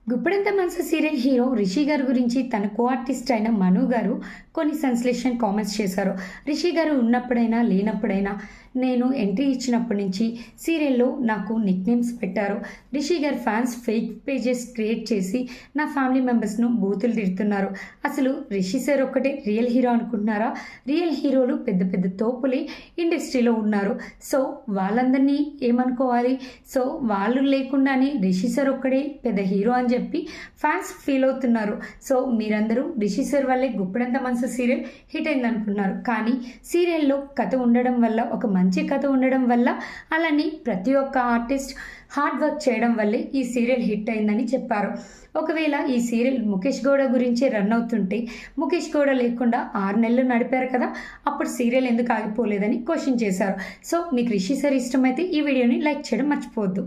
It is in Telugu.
గుప్పెడంత మనసు సీరియల్ హీరో రిషి గారి గురించి తన కో ఆర్టిస్ట్ అయిన మను గారు కొన్ని సెన్సేషన్ కామెంట్స్ చేశారు. రిషి గారు ఉన్నప్పుడైనా లేనప్పుడైనా నేను ఎంట్రీ ఇచ్చినప్పటి నుంచి సీరియల్లో నాకు నిక్ నేమ్స్ పెట్టారు. రిషి గారి ఫ్యాన్స్ ఫేక్ పేజెస్ క్రియేట్ చేసి నా ఫ్యామిలీ మెంబర్స్ను బూతులు తిడుతున్నారు. అసలు రిషి సార్ ఒక్కటే రియల్ హీరో అనుకుంటున్నారా? రియల్ హీరోలు పెద్ద పెద్ద తోపులే ఇండస్ట్రీలో ఉన్నారు. సో వాళ్ళందరినీ ఏమనుకోవాలి? సో వాళ్ళు లేకుండానే రిషి సార్ ఒక్కడే పెద్ద హీరో అని చెప్పి ఫ్యాన్స్ ఫీల్ అవుతున్నారు. సో మీరందరూ రిషి సార్ వల్లే గుప్పెడంత మనసు సీరియల్ హిట్ అయింది అనుకున్నారు. కానీ సీరియల్లో కథ ఉండడం వల్ల, ఒక మంచి కథ ఉండడం వల్ల, అలానే ప్రతి ఒక్క ఆర్టిస్ట్ హార్డ్ వర్క్ చేయడం వల్లే ఈ సీరియల్ హిట్ అయిందని చెప్పారు. ఒకవేళ ఈ సీరియల్ ముఖేష్ గౌడ గురించి రన్ అవుతుంటే, ముఖేష్ గౌడ లేకుండా 6 నెలలు నడిపారు కదా, అప్పుడు సీరియల్ ఎందుకు ఆగిపోలేదని క్వశ్చన్ చేశారు. సో మీకు రిషి సార్ ఇష్టమైతే ఈ వీడియోని లైక్ చేయడం మర్చిపోవద్దు.